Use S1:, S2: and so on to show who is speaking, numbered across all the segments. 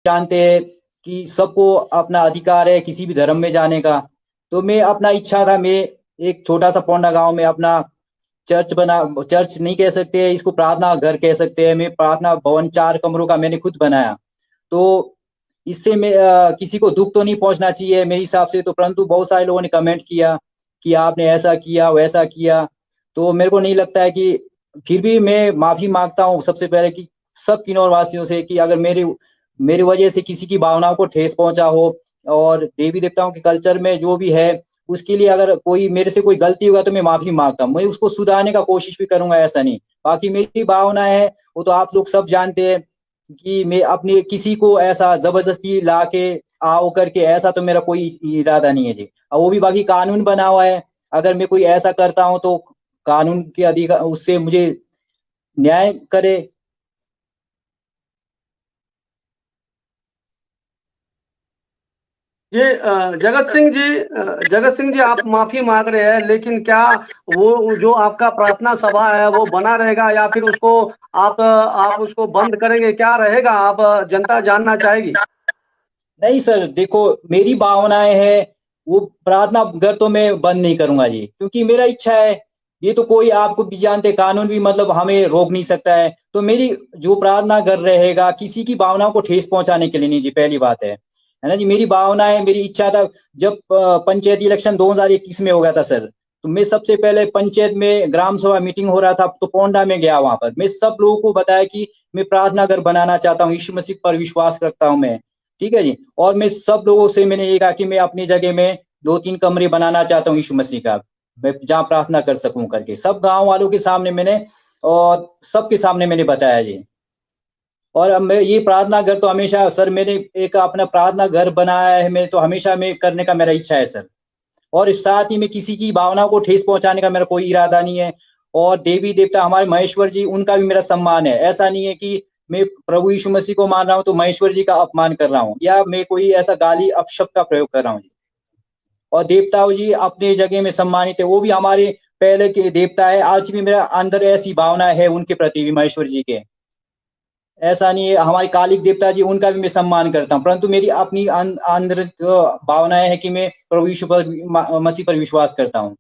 S1: जानते हैं कि सबको अपना अधिकार है किसी भी धर्म में जाने का। तो मैं अपना इच्छा था, मैं एक छोटा सा पोंडा गांव में अपना चर्च नहीं कह सकते, इसको प्रार्थना घर कह सकते हैं, मैं प्रार्थना भवन 4 कमरों का मैंने खुद बनाया। तो इससे मैं किसी को दुख तो नहीं पहुंचना चाहिए मेरे हिसाब से, तो परंतु बहुत सारे लोगों ने कमेंट किया कि आपने ऐसा किया वैसा किया। तो मेरे को नहीं लगता है कि, फिर भी मैं माफी मांगता हूँ सबसे पहले कि सब किन्नौर वासियों से, कि अगर मेरी मेरी वजह से किसी की भावनाओं को ठेस पहुंचा हो, और देवी देवताओं के कल्चर में जो भी है उसके लिए अगर कोई मेरे से कोई गलती होगा तो मैं माफी मांगता हूँ, मैं उसको सुधारने का कोशिश भी करूंगा, ऐसा नहीं। बाकी मेरी भावना है वो तो आप लोग सब जानते हैं कि मैं अपने किसी को ऐसा जबरदस्ती ला के आओ करके ऐसा तो मेरा कोई इरादा नहीं है जी। और वो भी बाकी कानून बना हुआ है, अगर मैं कोई ऐसा करता हूँ तो कानून के अधिकार उससे मुझे न्याय करे।
S2: जी जगत सिंह जी, आप माफी मांग रहे हैं, लेकिन क्या वो जो आपका प्रार्थना सभा है वो बना रहेगा, या फिर उसको आप उसको बंद करेंगे? क्या रहेगा, आप जनता जानना चाहेगी।
S1: नहीं सर, देखो मेरी भावनाएं है, वो प्रार्थना घर तो मैं बंद नहीं करूंगा जी, क्योंकि मेरा इच्छा है। ये तो कोई आपको भी जानते, कानून भी मतलब हमें रोक नहीं सकता है। तो मेरी जो प्रार्थना घर रहेगा किसी की भावनाओं को ठेस पहुंचाने के लिए नहीं जी, पहली बात है ना जी। मेरी भावना है, मेरी इच्छा था। जब पंचायती इलेक्शन 2021 में हो गया था सर, तो मैं सबसे पहले पंचायत में ग्राम सभा मीटिंग हो रहा था तो पोंडा में गया, वहां पर मैं सब लोगों को बताया कि मैं प्रार्थना घर बनाना चाहता हूँ, यीशु मसीह पर विश्वास रखता हूँ मैं, ठीक है जी। और मैं सब लोगों से मैंने ये कहा कि मैं अपनी जगह में 2-3 कमरे बनाना चाहता हूँ यीशु मसीह का, मैं जहाँ प्रार्थना कर सकूं करके, सब गांव वालों के सामने मैंने और सबके सामने मैंने बताया जी। और अब मैं ये प्रार्थना घर तो हमेशा सर, मैंने एक अपना प्रार्थना घर बनाया है, मैं तो हमेशा मैं करने का मेरा इच्छा है सर। और इस साथ ही में किसी की भावना को ठेस पहुंचाने का मेरा कोई इरादा नहीं है। और देवी देवता हमारे महेश्वर जी, उनका भी मेरा सम्मान है। ऐसा नहीं है कि मैं प्रभु यीशु मसीह को मान रहा हूँ तो महेश्वर जी का अपमान कर रहा हूँ, या मैं कोई ऐसा गाली अपशब्द का प्रयोग कर रहा हूँ। और देवताओं जी अपने जगह में सम्मानित है, वो भी हमारे पहले के देवता है, आज भी मेरा अंदर ऐसी भावना है उनके प्रति भी, महेश्वर जी के। ऐसा नहीं है, हमारे कालिक देवता जी उनका भी मैं सम्मान करता हूँ, परंतु मेरी अपनी अंदर भावनाएं है कि मैं प्रभु यीशु पर मसीह पर विश्वास करता हूँ।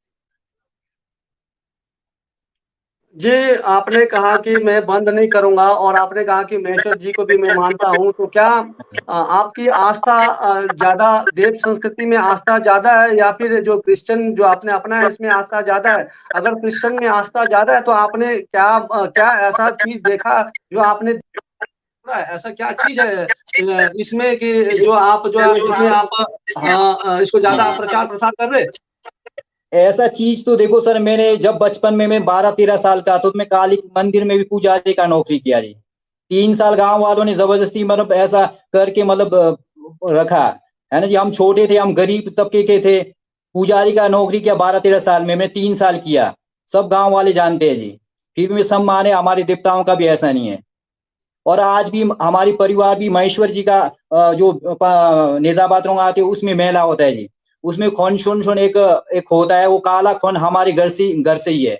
S2: जी, आपने कहा कि मैं बंद नहीं करूंगा, और आपने कहा कि महेश्वर जी को भी मैं मानता हूं, तो क्या आपकी आस्था ज्यादा देव संस्कृति में आस्था ज्यादा है, या फिर जो क्रिश्चियन जो आपने अपना है इसमें आस्था ज्यादा है? अगर क्रिश्चियन में आस्था ज्यादा है तो आपने क्या ऐसा चीज देखा जो आपने देखा है? ऐसा क्या चीज है इसमें कि जो आप जो है जिसमें आप इसको ज्यादा प्रचार प्रसार कर रहे हैं?
S1: ऐसा चीज तो देखो सर, मैंने जब बचपन में मैं 12-13 साल का तो मैं काली मंदिर में भी पुजारी का नौकरी किया जी। 3 साल गांव वालों ने जबरदस्ती मतलब ऐसा करके मतलब रखा, है ना जी। हम छोटे थे, हम गरीब तबके के थे, पुजारी का नौकरी किया 12-13 साल में, मैंने 3 साल किया। सब गांव वाले जानते हैं जी। फिर भी सम्मान है, हमारे देवताओं का भी ऐसा नहीं है। और आज भी हमारी परिवार भी महेश्वर जी का जो नेजाबाद आते हैं उसमें मेला होता है जी। उसमें खोन शोन शोन एक एक होता है, वो काला खोन हमारे घर से ही है।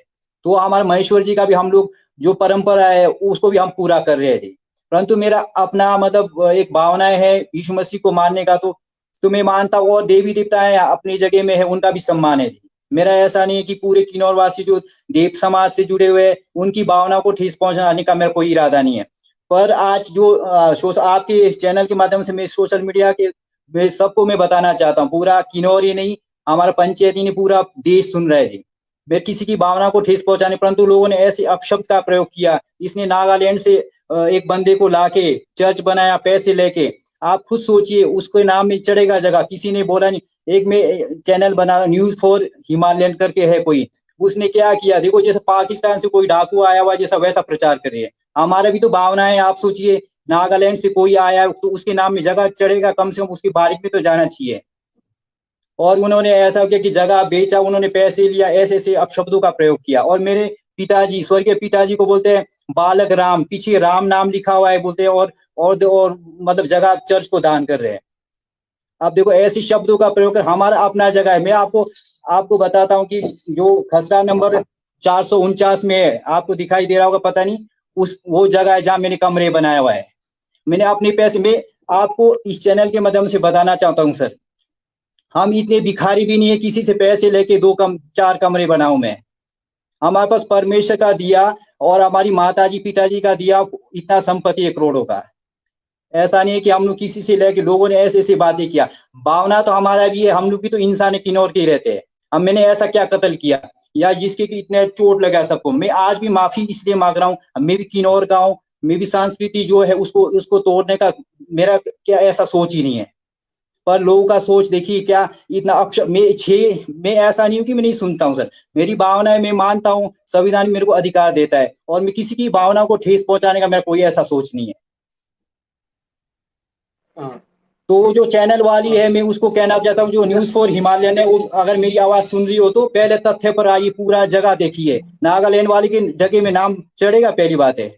S1: तो हमारे महेश्वर जी का भी हम लोग जो परंपरा है उसको भी हम पूरा कर रहे हैं जी। परंतु मेरा अपना मतलब एक भावनाएं है यीशु मसीह को मानने का, तो मैं मानता हूँ। और देवी देवताएं अपनी जगह में है, उनका भी सम्मान है जी। मेरा ऐसा नहीं है कि पूरे किन्नौर वासी जो देव समाज से जुड़े हुए हैं उनकी भावना को ठेस पहुंचाने का मेरा कोई इरादा नहीं है। पर आज जो आपके चैनल के माध्यम से मैं सोशल मीडिया के मैं सबको मैं बताना चाहता हूँ, पूरा किन्नौर ही नहीं, हमारा पंचायत ही नहीं, पूरा देश सुन रहा है जी। मैं किसी की भावना को ठेस पहुंचाने, परंतु लोगों ने ऐसे अपशब्द का प्रयोग किया। इसने नागालैंड से एक बंदे को लाके चर्च बनाया पैसे लेके। आप खुद सोचिए, उसके नाम में चढ़ेगा जगह, किसी ने बोला नहीं। एक में चैनल बना न्यूज फॉर हिमालयन करके है कोई, उसने क्या किया देखो, जैसे पाकिस्तान से कोई डाकू आया हुआ जैसा वैसा प्रचार कर रही है। हमारा भी तो भावना है, आप सोचिए नागालैंड से कोई आया तो उसके नाम में जगह चढ़ेगा, कम से कम उसकी बारिश में तो जाना चाहिए। और उन्होंने ऐसा किया कि जगह बेचा, उन्होंने पैसे लिया, ऐसे ऐसे अपशब्दों का प्रयोग किया। और मेरे पिताजी, स्वर्गीय पिताजी को बोलते हैं बालक राम, पीछे राम नाम लिखा हुआ है बोलते हैं, और मतलब जगह चर्च को दान कर रहे हैं। अब देखो ऐसे शब्दों का प्रयोग कर, हमारा अपना जगह है। मैं आपको आपको बताता हूँ कि जो खसरा नंबर 449 में है, आपको दिखाई दे रहा होगा पता नहीं, उस वो जगह है जहाँ मैंने कमरे बनाया हुआ है। मैंने अपने पैसे में आपको इस चैनल के माध्यम से बताना चाहता हूँ सर, हम इतने भिखारी भी नहीं है किसी से पैसे लेके 4 कमरे बनाऊं मैं। हमारे पास परमेश्वर का दिया और हमारी माताजी पिताजी का दिया इतना संपत्ति है करोड़ों का। ऐसा नहीं है कि हम लोग किसी से लेके, लोगों ने ऐसे ऐसे बातें किया, भावना तो हमारा भी है, हम लोग भी तो इंसान किन्नौर के ही रहते हैं। अब मैंने ऐसा क्या कत्ल किया या जिसके कि इतने चोट लगा सबको, मैं आज भी माफी इसलिए मांग रहा हूँ। मैं भी किन्नौर का हूँ, मैं भी संस्कृति जो है उसको तोड़ने का मेरा क्या ऐसा सोच ही नहीं है। पर लोगों का सोच देखिए क्या इतना अक्षर, मैं ऐसा नहीं हूं कि मैं नहीं सुनता हूं सर, मेरी भावना है, मैं मानता हूं संविधान मेरे को अधिकार देता है और मैं किसी की भावना को ठेस पहुंचाने का मेरा कोई ऐसा सोच नहीं है।
S2: हाँ।
S1: तो जो चैनल वाली है मैं उसको कहना चाहता हूँ, जो न्यूज फॉर हिमालयन है, अगर मेरी आवाज सुन रही हो तो पहले तथ्य पर आइए, पूरा जगह देखिए। नागालैंड वाली की जगह में नाम चढ़ेगा पहली बात है,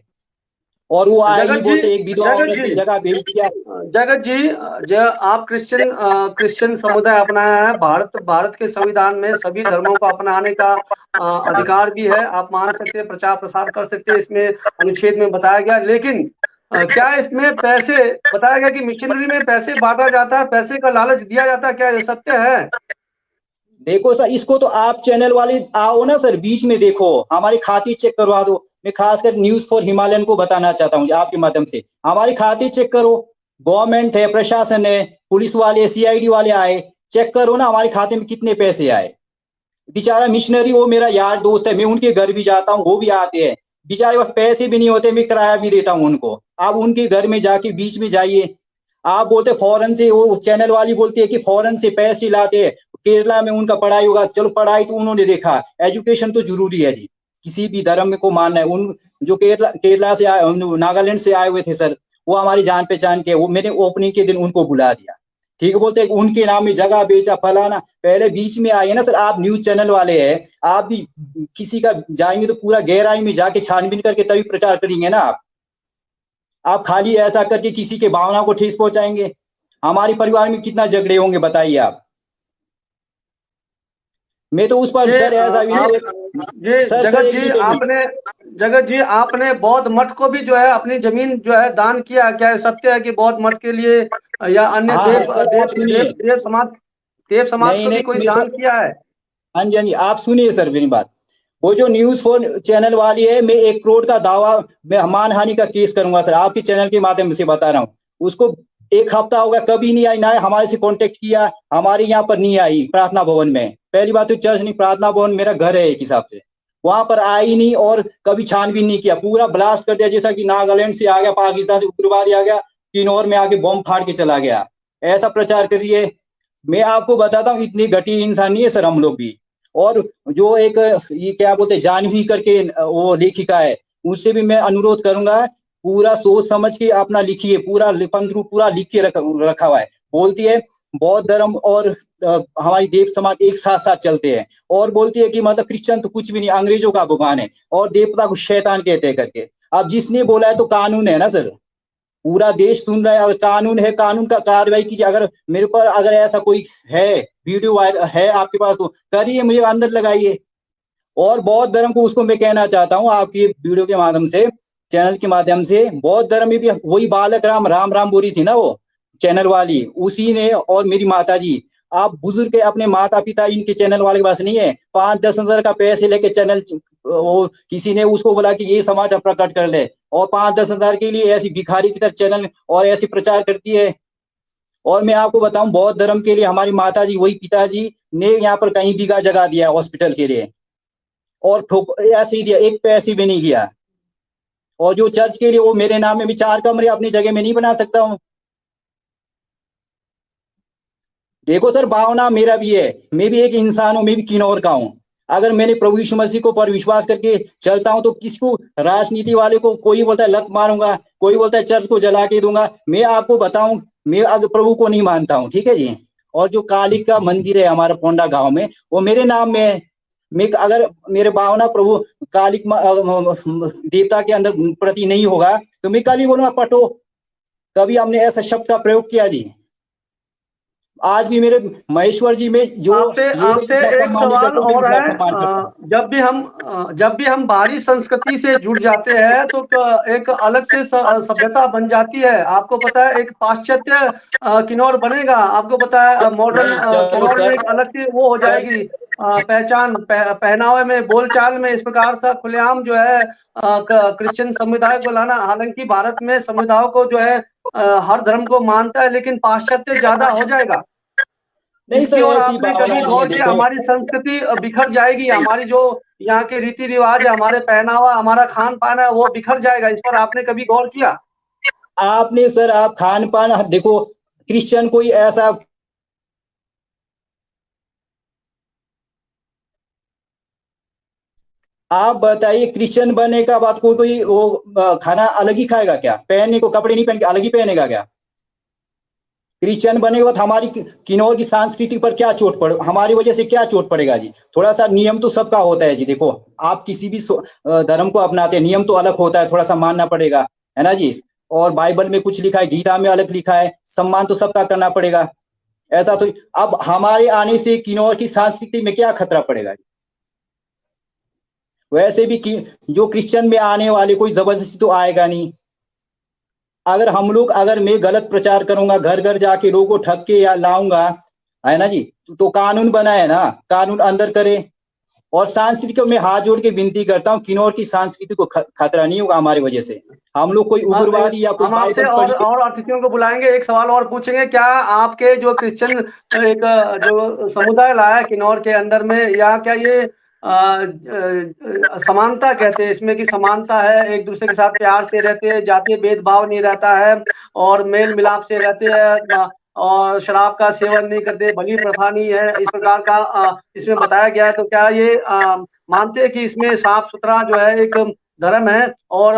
S1: और वो आएगी
S2: जगत जी,
S1: बोलते एक विधवा
S2: जगत
S1: औरत की
S2: जी,
S1: जगह भेज दिया।
S2: जगत जी, जो आप क्रिश्चियन समुदाय अपनाया है, भारत के संविधान में सभी धर्मों को अपनाने का अधिकार भी है। आप मान सकते हैं, प्रचार प्रसार कर सकते हैं, इसमें अनुच्छेद में बताया गया। लेकिन क्या इसमें पैसे बताया गया कि मिशनरी में पैसे बांटा जाता है, पैसे का लालच दिया जाता है, क्या ये सत्य है?
S1: देखो सर, इसको तो आप चैनल वाले आओ ना सर, बीच में देखो, हमारी खाती चेक करवा दो। मैं खासकर न्यूज फॉर हिमालयन को बताना चाहता हूँ आपके माध्यम से, हमारी खाती चेक करो। गवर्नमेंट है, प्रशासन है, पुलिस वाले, सीआईडी वाले आए, चेक करो ना हमारे खाते में कितने पैसे आए। बेचारा मिशनरी, वो मेरा यार दोस्त है, मैं उनके घर भी जाता हूँ, वो भी आते हैं, बेचारे पास पैसे भी नहीं होते, मैं किराया भी देता हूँ उनको। आप उनके घर में जाके बीच में जाइए। आप बोलते फॉरेन से, वो चैनल वाली बोलती है कि फॉरेन से पैसे लाते हैं, केरला में उनका पढ़ाई होगा। चलो पढ़ाई तो उन्होंने देखा, एजुकेशन तो जरूरी है जी, किसी भी धर्म में को मानना है। उन जो केरला से आए, नागालैंड से आए हुए थे सर, वो हमारी जान पहचान के, वो मैंने ओपनिंग के दिन उनको बुला दिया। ठीक है, बोलते उनके नाम में जगह बेचा फलाना, पहले बीच में आइए ना सर, आप न्यूज चैनल वाले हैं, आप भी किसी का जाएंगे तो पूरा गहराई में जाके छानबीन करके तभी प्रचार करेंगे ना आप खाली ऐसा करके किसी के भावना को ठेस पहुंचाएंगे। हमारे परिवार में कितना झगड़े होंगे बताइए आप। मैं तो उस पर
S2: ये
S1: सर ऐसा भी नहीं
S2: ये
S1: सर
S2: जगत
S1: एक
S2: जी,
S1: मिनट,
S2: आपने बौद्ध मठ को भी जो है अपनी जमीन जो है दान किया, क्या ये सत्य है कि बौद्ध मठ के लिए या अन्य
S1: हाँ हाँ सर आप सुनिए,
S2: देव समाज
S1: नहीं
S2: को भी
S1: नहीं
S2: कोई
S1: मैं
S2: दान
S1: सर,
S2: किया है?
S1: हाँ जी हाँ जी, आप सुनिए सर मेरी बात। वो जो न्यूज फोर चैनल वाली है, मैं 1 करोड़ का दावा, मैं मानहानि का केस करूंगा सर, आपके चैनल के माध्यम से बता रहा हूँ। उसको 1 हफ्ता हो गया, कभी नहीं आई, ना हमारे से कांटेक्ट किया, हमारे यहाँ पर नहीं आई प्रार्थना भवन में। पहली बात तो चर्च नहीं, प्रार्थना भवन मेरा घर है एक हिसाब से, वहां पर आई नहीं और कभी छानबीन नहीं किया, पूरा ब्लास्ट कर दिया, जैसा कि नागालैंड से आ गया, पाकिस्तान से उग्रवादी आ गया, किन्नौर में आके बम फाड़ के चला गया, ऐसा प्रचार करिए। मैं आपको बताता हूँ इतनी घटिया इंसान नहीं है सर हम लोग भी। और जो एक ये क्या बोलते हैं जानवी करके वो लेखिका है, उससे भी मैं अनुरोध करूंगा, पूरा सोच समझ के अपना लिखिए, पूरा पंथरू पूरा लिख के रखा हुआ है। बोलती है बौद्ध धर्म और हमारी देव समाज एक साथ साथ चलते हैं, और बोलती है कि मतलब क्रिश्चियन तो कुछ भी नहीं, अंग्रेजों का भगवान है, और देवता को शैतान कहते हैं करके। अब जिसने बोला है तो कानून है ना सर, पूरा देश सुन रहा है, अगर कानून है, कानून का कार्रवाई कीजिए। अगर मेरे पर अगर ऐसा कोई है, वीडियो वायरल है आपके पास तो करिए, मुझे अंदर लगाइए। और बौद्ध धर्म को, उसको मैं कहना चाहता हूँ आपकी वीडियो के माध्यम से, चैनल के माध्यम से, बौद्ध धर्म में भी वही बालक राम राम राम बोली थी ना वो चैनल वाली, उसी ने, और मेरी माता जी। आप बुजुर्ग के अपने माता पिता इनके चैनल वाले के पास नहीं है, 5-10 हजार का पैसे लेके चैनल, वो किसी ने उसको बोला कि ये समाचार प्रकट कर ले, और 5-10 हजार के लिए ऐसी भिखारी की तरह चैनल और ऐसी प्रचार करती है। और मैं आपको बताऊं, बौद्ध धर्म के लिए हमारी माता जी, वही पिताजी ने यहाँ पर कहीं बीघा जगह दिया हॉस्पिटल के लिए, और ऐसे ही दिया, एक पैसे भी नहीं किया। और जो चर्च के लिए, वो मेरे नाम में भी 4 कमरे अपनी जगह में नहीं बना सकता हूँ। देखो सर, भावना मेरा भी है, मैं भी एक इंसान हूँ, मैं भी किन्नौर का हूँ। अगर मैंने प्रभु यीशु मसीह को पर विश्वास करके चलता हूँ तो किसको, राजनीति वाले को, कोई बोलता है लत मारूंगा, कोई बोलता है चर्च को जला के दूंगा। मैं आपको बताऊं, मैं अगर प्रभु को नहीं मानता हूँ, ठीक है जी। और जो काली का मंदिर है हमारा पोंडा गांव में, वो मेरे नाम में है। मैं अगर मेरे भावना प्रभु कालिक देवता के अंदर प्रति नहीं होगा तो मैं कल ही बोलूंगा पटो। कभी हमने ऐसा शब्द का प्रयोग किया जी? आज भी मेरे महेश्वर जी में जो
S2: आपसे एक सवाल और है, जब भी हम बाहरी संस्कृति से जुड़ जाते हैं तो एक अलग से सभ्यता बन जाती है। आपको पता है एक पाश्चात्य किन्नौर बनेगा, आपको पता है मॉडर्न किन्नौर में एक अलग सी वो हो जाएगी पहचान, पहनावे में, बोलचाल में। इस प्रकार से खुलेआम जो है क्रिश्चियन समुदाय को लाना, हालांकि भारत में समुदायों को जो है हर धर्म को मानता है, लेकिन पाश्चात्य ज्यादा हो जाएगा।
S1: नहीं
S2: इसकी
S1: सर,
S2: ओर
S1: ऐसी
S2: आपने
S1: बात
S2: कभी
S1: नहीं
S2: गौर
S1: है,
S2: किया?
S1: देखो।
S2: हमारी संस्कृति बिखर जाएगी, हमारी जो यहाँ के रीति रिवाज है, हमारे पहनावा, हमारा खान पान है, वो बिखर जाएगा। इस पर आपने कभी गौर किया?
S1: आपने सर, आप खान पान देखो, क्रिश्चियन कोई ऐसा आप बताइए, क्रिश्चियन बनने का बाद कोई कोई वो खाना अलग ही खाएगा क्या? पहनने को कपड़े नहीं पहन के अलग ही पहनेगा क्या? क्रिश्चियन बने के बाद हमारी किन्नौर की संस्कृति पर क्या चोट पड़े, हमारी वजह से क्या चोट पड़ेगा जी? थोड़ा सा नियम तो सबका होता है जी। देखो, आप किसी भी धर्म को अपनाते हैं, नियम तो अलग होता है, थोड़ा सा मानना पड़ेगा, है ना जी। और बाइबल में कुछ लिखा है, गीता में अलग लिखा है, सम्मान तो सबका करना पड़ेगा। ऐसा तो अब हमारे आने से किन्नौर की संस्कृति में क्या खतरा पड़ेगा? वैसे भी जो क्रिश्चियन में आने वाले कोई जबरदस्ती तो आएगा नहीं। अगर मैं गलत प्रचार करूंगा, घर घर जाके लोगों को ठग के या लाऊंगा, है ना जी, तो कानून बना है ना, कानून अंदर करे। और संस्कृति को मैं हाथ जोड़ के विनती करता हूँ, किन्नौर की संस्कृति को खतरा नहीं होगा हमारी वजह से। हम लोग कोई उग्रवादी या कोई
S2: हम आपसे
S1: बाइबल
S2: और अतिथियों को बुलाएंगे, एक सवाल और पूछेंगे। क्या आपके जो क्रिश्चियन एक जो समुदाय लाया किन्नौर के अंदर में, या क्या ये समानता कहते हैं इसमें, कि समानता है, एक दूसरे के साथ प्यार से रहते हैं, जातीय भेदभाव नहीं रहता है, और मेल मिलाप से रहते हैं, और शराब का सेवन नहीं करते, बलि प्रथा नहीं है, इस प्रकार का इसमें बताया गया है। तो क्या ये मानते हैं कि इसमें साफ सुथरा जो है एक धर्म है, और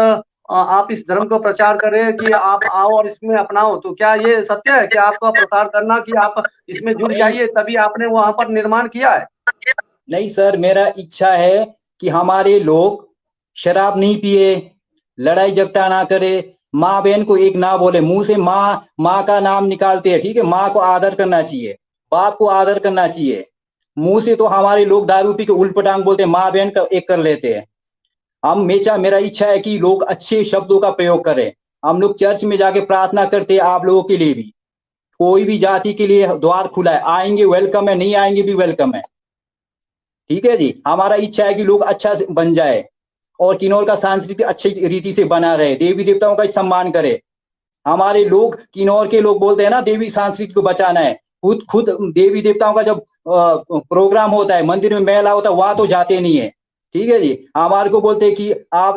S2: आप इस धर्म को प्रचार कर रहे हैं कि आप आओ और इसमें अपनाओ? तो क्या ये सत्य है कि आपका प्रचार करना कि आप इसमें जुड़ जाइए, तभी आपने वहां पर निर्माण किया है?
S1: नहीं सर, मेरा इच्छा है कि हमारे लोग शराब नहीं पिए, लड़ाई झगड़ा ना करे, माँ बहन को एक ना बोले, मुंह से माँ माँ का नाम निकालते हैं, ठीक है, माँ को आदर करना चाहिए, बाप को आदर करना चाहिए। मुंह से तो हमारे लोग दारू पी के उल्टपटांग बोलते हैं, माँ बहन का एक कर लेते हैं। मेरा इच्छा है कि लोग अच्छे शब्दों का प्रयोग करें। हम लोग चर्च में जाके प्रार्थना करते हैं, आप लोगों के लिए भी, कोई भी जाति के लिए द्वार खुला है, आएंगे वेलकम है, नहीं आएंगे भी वेलकम है, ठीक है जी। हमारा इच्छा है कि लोग अच्छा बन जाए और किन्नौर का सांस्कृतिक अच्छी रीति से बना रहे, देवी देवताओं का सम्मान करे। हमारे लोग, किन्नौर के लोग बोलते हैं ना, देवी संस्कृति को बचाना है। खुद देवी देवताओं का जब प्रोग्राम होता है, मंदिर में मेला होता है, वहां तो जाते नहीं है, ठीक है जी। हमारे को बोलते हैं कि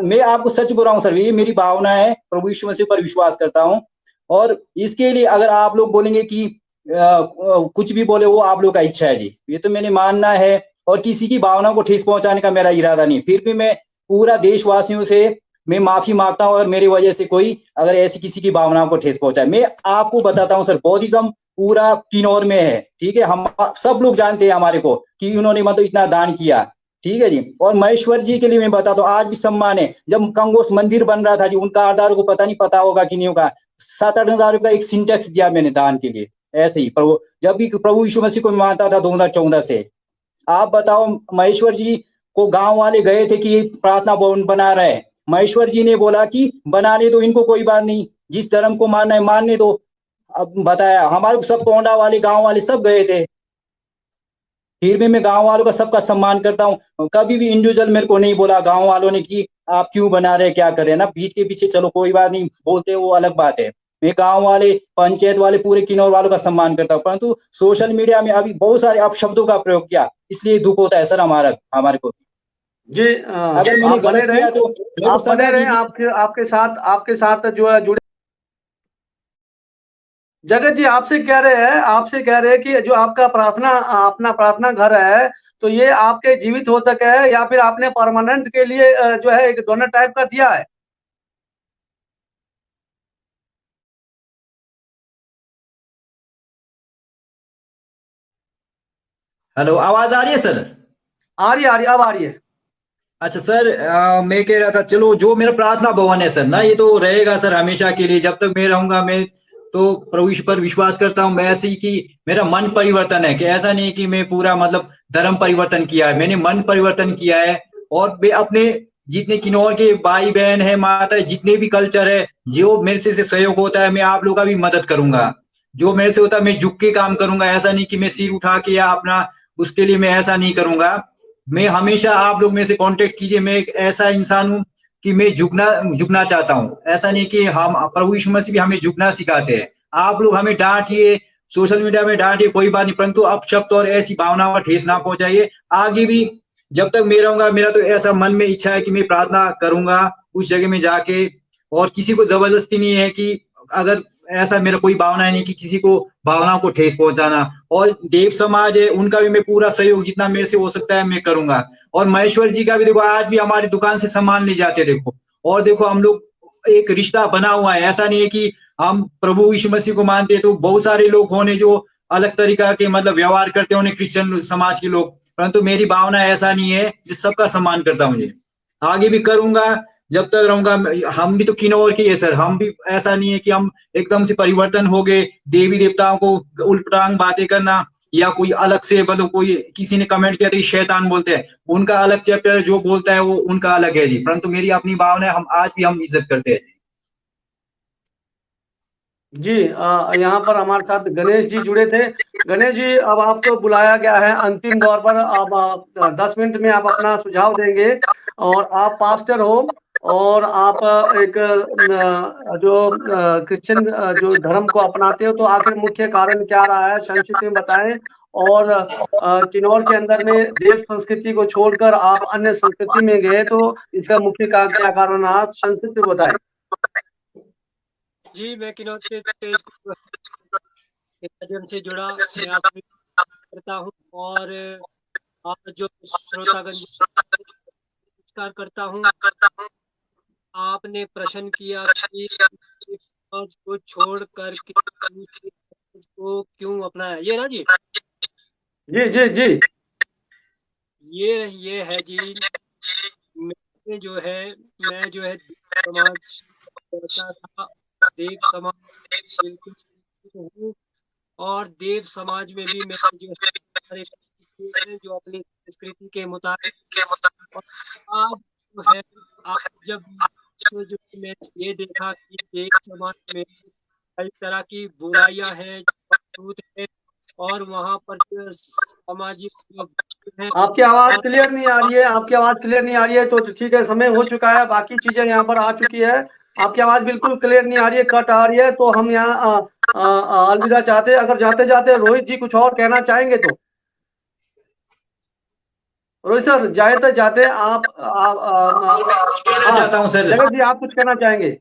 S1: मैं आपको सच बोल रहा हूँ सर, ये मेरी भावना है, प्रभु यीशु मसीह पर विश्वास करता हूँ। और इसके लिए अगर आप लोग बोलेंगे कि कुछ भी बोले, वो आप लोग का इच्छा है जी, ये तो मैंने मानना है। और किसी की भावना को ठेस पहुंचाने का मेरा इरादा नहीं। फिर भी मैं पूरा देशवासियों से मैं माफी मांगता हूं अगर मेरी वजह से कोई अगर ऐसी किसी की भावनाओं को ठेस पहुंचाए। मैं आपको बताता हूं सर, बौद्धिज्म पूरा किन्नौर में है, ठीक है। हम सब लोग जानते हैं हमारे को कि उन्होंने मतलब इतना दान किया, ठीक है जी। और महेश्वर जी के लिए मैं बताता हूँ, आज भी सम्मान है। जब कंगोस मंदिर बन रहा था जी, उनका आधार को पता नहीं पता होगा कि नहीं होगा, 7-8 हजार रुपया एक सिंटेक्स दिया मैंने दान के लिए, ऐसे ही प्रभु, जब भी प्रभु यीशु मसीह को मानता था 2014 से। आप बताओ, महेश्वर जी को गांव वाले गए थे कि प्रार्थना भवन बना रहे हैं, महेश्वर जी ने बोला कि बनाने दो, इनको कोई बात नहीं, जिस धर्म को मानना है मानने दो। अब बताया, हमारे सब पोंडा वाले गांव वाले सब गए थे। फिर भी मैं गांव वालों का सबका सम्मान करता हूँ, कभी भी इंडिविजुअल मेरे को नहीं बोला गांव वालों ने कि आप क्यों बना रहे, क्या कर रहे हैं ना, बीच के पीछे चलो कोई बात नहीं बोलते, वो अलग बात है। मैं गांव वाले, पंचायत वाले, पूरे किन्नौर वालों का सम्मान करता हूँ। परंतु सोशल मीडिया में अभी बहुत सारे अपशब्दों का प्रयोग किया, इसलिए दुख होता है सर हमारे को।
S2: जी,
S1: अगर मैंने
S2: आप बने
S1: गलत किया तो मेरे को
S2: आप बने
S1: सजा
S2: रहे,
S1: दीजिए।
S2: आपके साथ जो है जुड़े। जगत जी आपसे कह रहे हैं कि जो आपका अपना प्रार्थना घर है, तो ये आपके जीवित हो तक है, या फिर आपने परमानेंट के लिए जो है एक डोनर टाइप का दिया है?
S1: हेलो, आवाज आ रही है सर?
S2: आ रही है, अब आ रही है।
S1: अच्छा सर, मैं कह रहा था, चलो जो मेरा प्रार्थना भवन है सर ना, ये तो रहेगा सर हमेशा के लिए, जब तक मैं रहूंगा। मैं तो प्रभु ईश्वर पर विश्वास करता हूँ। मैं ऐसे ही कि मेरा मन परिवर्तन है, कि ऐसा नहीं कि मैं पूरा मतलब धर्म परिवर्तन किया है, मैंने मन परिवर्तन किया है। और मैं अपने जितने किन्नौर के भाई बहन है, माता है, जितने भी कल्चर है, जो मेरे से सहयोग होता है, मैं आप लोगों का भी मदद करूंगा। जो मेरे से होता है मैं झुक के काम करूंगा, ऐसा नहीं कि मैं सिर उठा के या अपना उसके लिए मैं ऐसा नहीं करूंगा। मैं हमेशा आप लोग मेरे से कांटेक्ट कीजिए। मैं एक ऐसा इंसान हूँ कि मैं झुकना झुकना चाहता हूँ। ऐसा नहीं कि हम प्रभु यीशु मसीह भी हमें झुकना सिखाते हैं। आप लोग हमें डांटिए, सोशल मीडिया में डांटिए, कोई बात नहीं, परंतु अपशब्द और ऐसी भावनाओं का ठेस ना पहुंचाइए। आगे भी जब तक मैं रहूंगा, मेरा तो ऐसा मन में इच्छा है कि मैं प्रार्थना करूंगा उस जगह में जाके। और किसी को जबरदस्ती नहीं है कि अगर ऐसा मेरा कोई भावना नहीं कि किसी को भावनाओं को ठेस पहुंचाना। और देव समाज है, उनका भी मैं पूरा सहयोग जितना मेरे से हो सकता है मैं करूंगा। और महेश्वर जी का भी देखो, आज भी हमारी दुकान से सामान ले जाते हैं देखो। और देखो हम लोग एक रिश्ता बना हुआ है, ऐसा नहीं है कि हम प्रभु यीशु मसीह को मानते हैं तो बहुत सारे लोग होने जो अलग तरीका के मतलब व्यवहार करते होने क्रिश्चियन समाज के लोग, परंतु मेरी भावना ऐसा नहीं है। मैं सबका सम्मान करता हूँ, मुझे आगे भी करूंगा जब तक रहूंगा। हम भी तो किन्नौर के ही है सर, हम भी ऐसा नहीं है कि हम एकदम से परिवर्तन हो गए, देवी देवताओं को उल्टांग बातें करना या कोई अलग से मतलब कोई किसी ने कमेंट किया था कि शैतान बोलते हैं, उनका अलग चैप्टर है, जो बोलता है वो उनका अलग है जी, परंतु मेरी अपनी भावना है, हम आज भी हम इज्जत करते हैं
S2: जी। यहाँ पर हमारे साथ गणेश जी जुड़े थे। गणेश जी, अब आपको बुलाया गया है अंतिम दौर पर। अब 10 मिनट में आप अपना सुझाव देंगे। और आप पास्टर हो और आप एक जो क्रिश्चियन जो धर्म को अपनाते हो, तो आखिर मुख्य कारण क्या रहा है, संक्षिप्त में बताएं। और किन्नौर के अंदर में देव संस्कृति को छोड़कर आप अन्य संस्कृति में गए, तो इसका मुख्य क्या कारण रहा, संक्षिप्त में बताएं।
S3: जी, मैं किन्नौर के तेज के माध्यम से जुड़ा मैं आपसे करता हूँ। और आप जो श्रोतागण नमस्कार करता हूँ। आपने प्रश्न किया कि समाज को छोड़ कर के दूसरे समाज को क्यों अपनाया, ये ना जी?
S2: जी जी जी।
S3: ये है जी। मैं जो है समाज करता था। देव समाज बिल्कुल हूँ। और देव समाज में भी मैं जो है जो अपनी संस्कृति के मुताबिक। और आज जो है, आज जब जो मैंने ये देखा कि देव समाज में कई तरह की बुराइयां हैं मौजूद है, और वहाँ पर जो सामाजिक है।
S2: आपकी आवाज क्लियर नहीं आ रही है, आपकी आवाज क्लियर नहीं आ रही है, तो ठीक है, समय हो चुका है, बाकी चीजें यहाँ पर आ चुकी है। आपकी आवाज बिल्कुल क्लियर नहीं आ रही है, कट आ रही है, तो हम यहाँ अलविदा चाहते हैं। अगर जाते जाते रोहित जी कुछ और कहना चाहेंगे तो। रोहित सर, जाते जाते आप
S1: कहना चाहता हूँ सर।
S2: जगत जी, आप कुछ कहना चाहेंगे?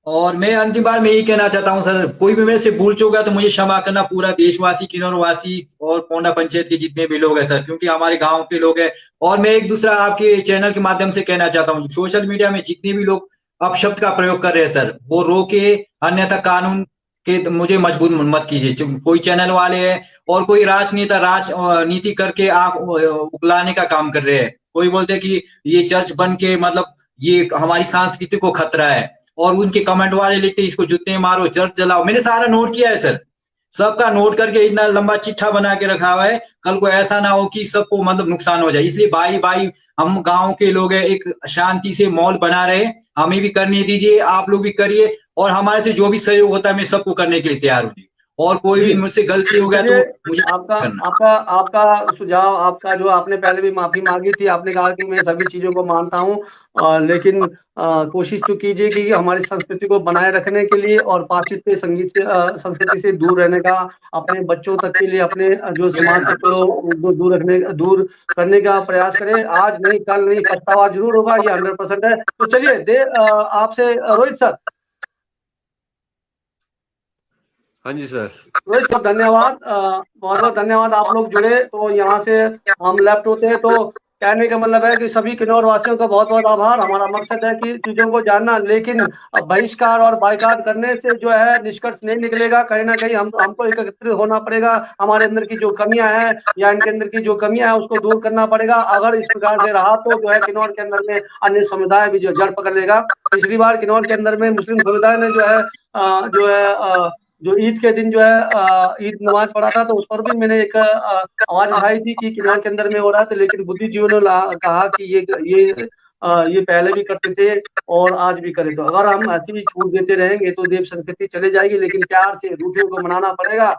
S1: और मैं अंतिम बार में यही कहना चाहता हूँ सर, कोई भी मेरे से भूल चूक गया तो मुझे क्षमा करना, पूरा देशवासी, किन्नौर वासी और पोंडा पंचायत के जितने भी लोग हैं सर, क्योंकि हमारे गांव के लोग हैं। और मैं एक दूसरा आपके चैनल के माध्यम से कहना चाहता हूँ, सोशल मीडिया में जितने भी लोग अपशब्द का प्रयोग कर रहे हैं सर, वो रोके, अन्यथा कानून के मुझे मजबूत मत कीजिए। कोई चैनल वाले हैं और कोई राजनेता राजनीति करके आंख उगलाने का काम कर रहे हैं। कोई बोलते हैं कि ये चर्च बन के मतलब ये हमारी संस्कृति को खतरा है, और उनके कमेंट वाले लिखते इसको जूते मारो, चर्च जलाओ। मैंने सारा नोट किया है सर, सबका नोट करके इतना लंबा चिट्ठा बना के रखा हुआ है। कल को ऐसा ना हो कि सबको मतलब नुकसान हो जाए, इसलिए भाई भाई हम गांव के लोग हैं, एक शांति से माहौल बना रहे, हमें भी करने दीजिए, आप लोग भी करिए। और हमारे से जो भी सहयोग होता है मैं सबको करने के लिए तैयार हूँ। और कोई भी मुझसे गलती हो गया तो मुझे
S2: आपका सुझाव, आपका जो आपने पहले भी माफी मांगी थी, आपने कहा कि मैं सभी चीजों को मानता हूँ, लेकिन कोशिश तो कीजिए कि हमारी संस्कृति को बनाए रखने के लिए और पाश्चात्य संगीत से संस्कृति से दूर रहने का, अपने बच्चों तक के लिए, अपने जो समाज तक को दूर करने का प्रयास करें। आज नहीं, कल नहीं, पछतावा जरूर होगा, ये 100% है। तो चलिए आपसे रोहित सर।
S4: हाँ जी सर।
S2: रोहित सर, धन्यवाद, बहुत बहुत धन्यवाद। आप लोग जुड़े तो यहाँ से हम लेफ्ट होते हैं, तो कहने का मतलब है कि सभी किन्नौर वासियों का बहुत बहुत आभार। हमारा मकसद है कि चीजों को जानना, लेकिन बहिष्कार और बाइकाट करने से जो है निष्कर्ष नहीं निकलेगा। कहीं ना कहीं हमको एकत्रित होना पड़ेगा, हमारे अंदर की जो कमियां हैं या इनके अंदर की जो कमियां हैं उसको दूर करना पड़ेगा। अगर इस प्रकार से रहा तो जो है किन्नौर के अंदर में अन्य समुदाय भी जो जड़ पकड़ लेगा। पिछली बार किन्नौर के अंदर में मुस्लिम समुदाय ने जो है जो है जो ईद के दिन जो है ईद नमाज पढ़ा था, तो उस पर भी मैंने एक आवाज उठाई थी कि किन्नौर के अंदर में हो रहा था, लेकिन बुद्धिजीवियों ने कहा कि ये पहले भी करते थे और आज भी करें। तो अगर हम ऐसी ही छूट देते रहेंगे तो देव संस्कृति चले जाएगी, लेकिन प्यार से रूठे को मनाना पड़ेगा